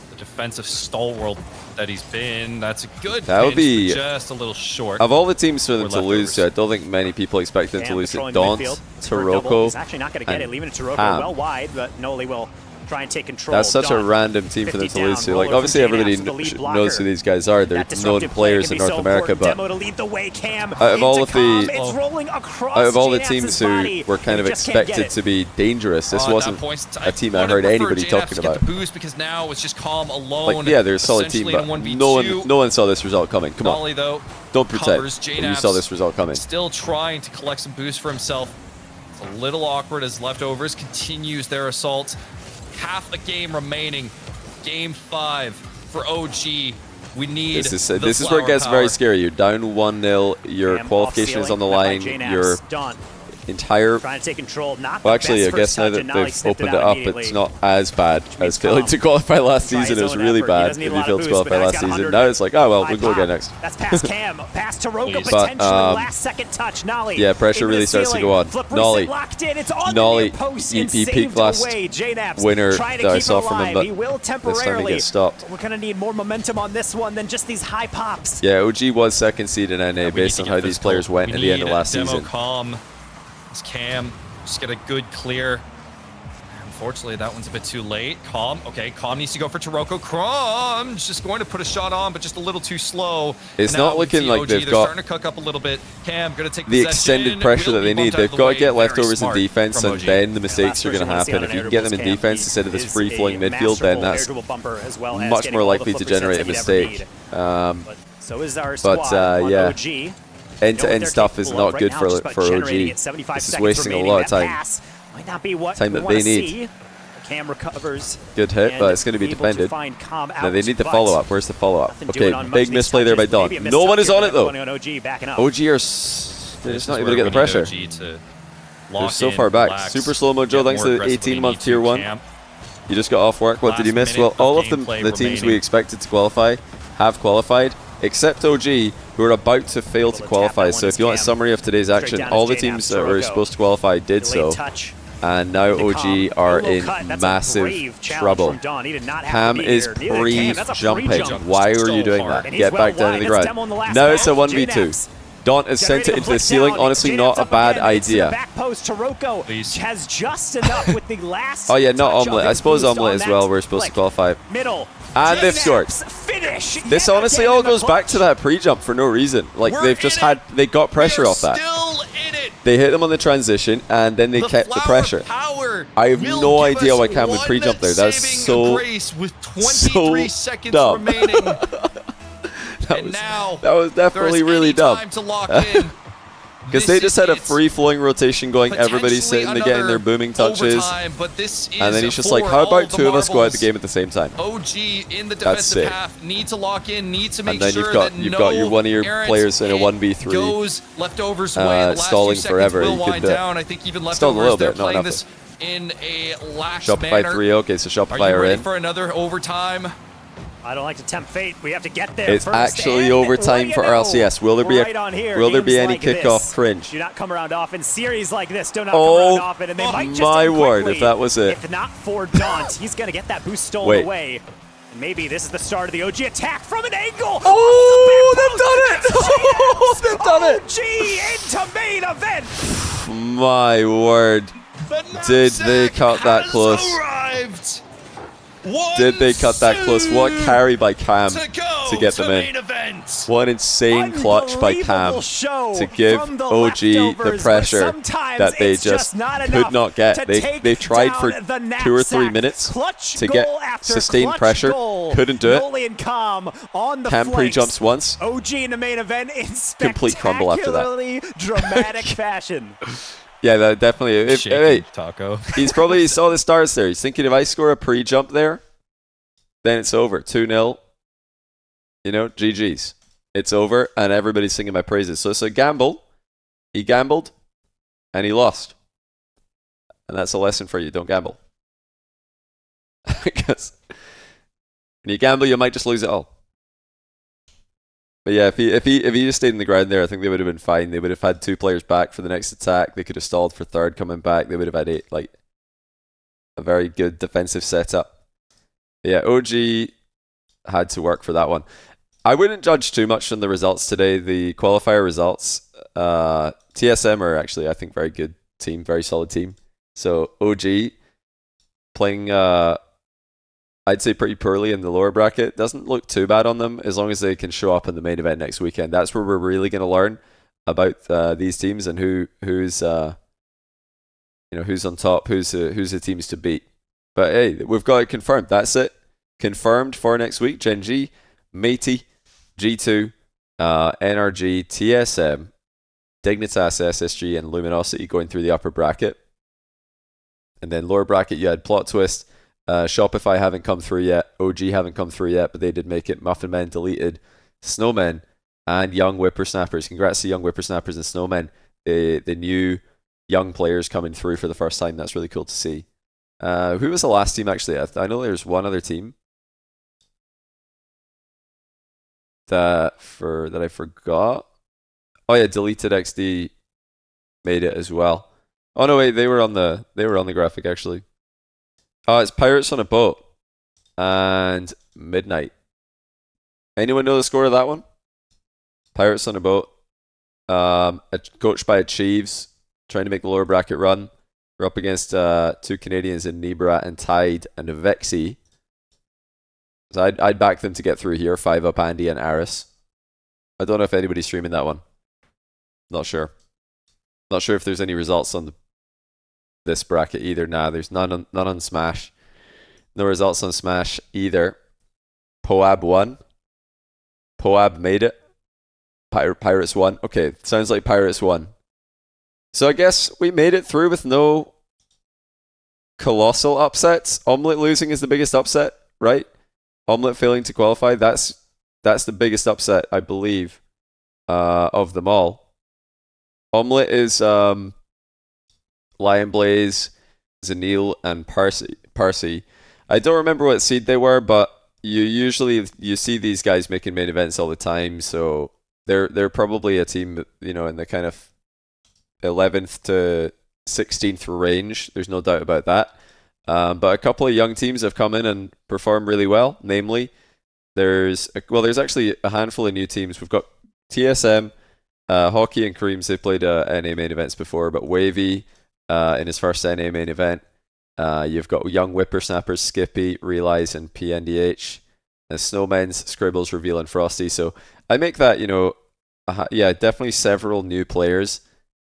The defensive stalwart that he's been. That's a good that would be just a little short. Of all the teams for them to lose to, I don't think many people expect them to lose to Daunt, Taroko, He's actually not going to get it, leaving it to Taroko well wide, but Noli will try and take control. That's such a random team for them to lose to. Like, obviously everybody knows who these guys are. They're known players in North America, but out of all the teams who were kind of expected to be dangerous, this wasn't a team I heard anybody talking about. The boost because now it's just Calm alone. Like, yeah, they're a solid team, but no one saw this result coming. Come Nolly, on, though, don't pretend you saw this result coming. Still trying to collect some boost for himself. It's a little awkward as Leftovers continues their assault. Half a game remaining. Game 5 for OG. We need this is where it gets very scary. You're down 1-0. Your qualification is on the line. Your entire... Trying to take control. Not well, actually, I guess now that they've opened it up, it's not as bad as failing to qualify last season. It was really bad if you failed to qualify last season. Now it's like, oh, well, we'll go again next. That's past Cam. Past Taroka, potentially. Last second touch. Nolly. Yeah, pressure really starts to go on. Nolly, he peaked last winner that I saw from him, but this time he gets stopped. We're going to need more momentum on this one than just these high pops. Yeah, OG was second seed in NA based on how these players went at the end of last season. It's Cam, just get a good clear. Unfortunately, that one's a bit too late. Calm, okay, Calm needs to go for Taroko. Crom's just going to put a shot on, but just a little too slow. It's not looking like they've got starting to cook up a little bit. Cam going to take the extended pressure that they need. They've got to get Leftovers in defense, and then the mistakes are going to happen. If you can get them in defense instead of this free-flowing midfield, then that's much more likely to generate a mistake. Yeah. End-to-end stuff is not good for OG. This is wasting a lot of time. Time that they need. Cam recovers. Good hit, but it's going to be defended. No, they need the follow-up. Where's the follow-up? Okay, big misplay there by Don. No one is on it, though. OG are just not able to get the pressure. They're so far back. Super slow-mo Joe, thanks to the 18-month Tier 1. You just got off work. What did you miss? Well, all of the teams we expected to qualify have qualified, except OG, who are about to fail to qualify. So if you want a summary of today's action, all the teams that were supposed to qualify did so. And now OG are in massive trouble. Cam is pre-jumping. Why are you doing that? Get back down to the ground. Now it's a 1v2. Daunt has sent it into the ceiling. Honestly, not a bad idea. Oh yeah, not Omelette. I suppose Omelette as well. We're supposed to qualify. And they've scored. This honestly all goes back to that pre-jump for no reason. Like, they got pressure off that. They hit them on the transition, and then they kept the pressure. I have no idea why Cam would pre-jump there. That's so dumb. that was definitely really dumb. Because they just had a free-flowing rotation going, everybody's sitting there getting their booming touches, and then he's just like, how about two of us go out the game at the same time? OG in the defensive half, need to lock in, need to make sure that you've got your one of your players in a 1v3 goes Leftovers way. Stalling forever. You could I think even Leftovers, they're playing this in a lash Shopify manner. 3, okay, so Shopify are you ready in. for another overtime? I don't like to tempt fate. We have to get there. It's actually overtime for RLCS. Will there be any kickoff cringe? Do not come around often. Series like this do not come around often, and they might just my word, if that was it. If not for Daunt, he's gonna get that boost stolen away. And maybe this is the start of the OG attack from an angle. Oh, they've done it! Oh, they've done it! OG into main event. My word. Did they cut that close? Did they cut that close? What carry by Cam to get them in? event. One insane clutch by Cam Unbelievable show to give from the OG the leftovers, pressure where sometimes that they it's just not could enough not get. to They take tried for down the 2 or 3 knapsack. minutes Clutch to goal get after sustained clutch pressure. goal. Couldn't do it. Noli and Cam on the Cam flanks. pre-jumps once. OG in the main event in Complete crumble after that. spectacularly dramatic fashion. Yeah, that definitely. Shaking Taco. He's probably saw the stars there. He's thinking if I score a pre-jump there, then it's over. 2-0. You know, GG's. It's over, and everybody's singing my praises. So it's a gamble. He gambled, and he lost. And that's a lesson for you. Don't gamble. Because when you gamble, you might just lose it all. But yeah, if he just stayed in the ground there, I think they would have been fine. They would have had 2 players back for the next attack. They could have stalled for third coming back. They would have had a very good defensive setup. But yeah, OG had to work for that one. I wouldn't judge too much on the results today. The qualifier results, TSM are actually, I think, very good team, very solid team. So OG playing, I'd say pretty poorly in the lower bracket. Doesn't look too bad on them as long as they can show up in the main event next weekend. That's where we're really going to learn about these teams and who's on top, who's the teams to beat. But hey, we've got it confirmed. That's it. Confirmed for next week. Gen G, Matey, G2, NRG, TSM, Dignitas, SSG, and Luminosity going through the upper bracket. And then lower bracket, you had Plot Twist. Shopify haven't come through yet. OG haven't come through yet, but they did make it. Muffin Men deleted. Snowmen and Young Whippersnappers. Congrats to Young Whippersnappers and Snowmen. The new young players coming through for the first time. That's really cool to see. Who was the last team, actually? I know there's one other team that I forgot. Oh yeah, Deleted XD made it as well. Oh no, wait, they were on the graphic actually. It's Pirates on a Boat and Midnight. Anyone know the score of that one? Pirates on a Boat. Coached by Achieves, trying to make the lower bracket run. We're up against 2 Canadians in Nibra and Tide and Vexy. So I'd back them to get through here. 5 up Andy and Aris. I don't know if anybody's streaming that one. Not sure. Not sure if there's any results on this bracket either. Nah, there's none on Smash. No results on Smash either. Poab won. Poab made it. Pirates won. Okay, sounds like Pirates won. So I guess we made it through with no colossal upsets. Omelette losing is the biggest upset, right? Omelette failing to qualify, that's the biggest upset, I believe, of them all. Omelette is Lion Blaze, Zanil, and Parsi. I don't remember what seed they were, but you see these guys making main events all the time, so they're probably a team, in the kind of 11th to 16th range. There's no doubt about that. But a couple of young teams have come in and performed really well. Namely, there's actually a handful of new teams. We've got TSM, Hockey and Creams. They've played NA main events before, but Wavy in his first NA main event. You've got Young Whippersnappers, Skippy, Realize, and PNDH. And Snowmen's, Scribbles, Reveal, and Frosty. So I make that, definitely several new players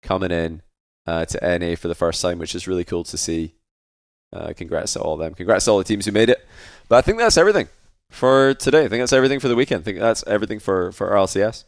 coming in to NA for the first time, which is really cool to see. Congrats to all of them. Congrats to all the teams who made it. But I think that's everything for today. I think that's everything for the weekend. I think that's everything for RLCS.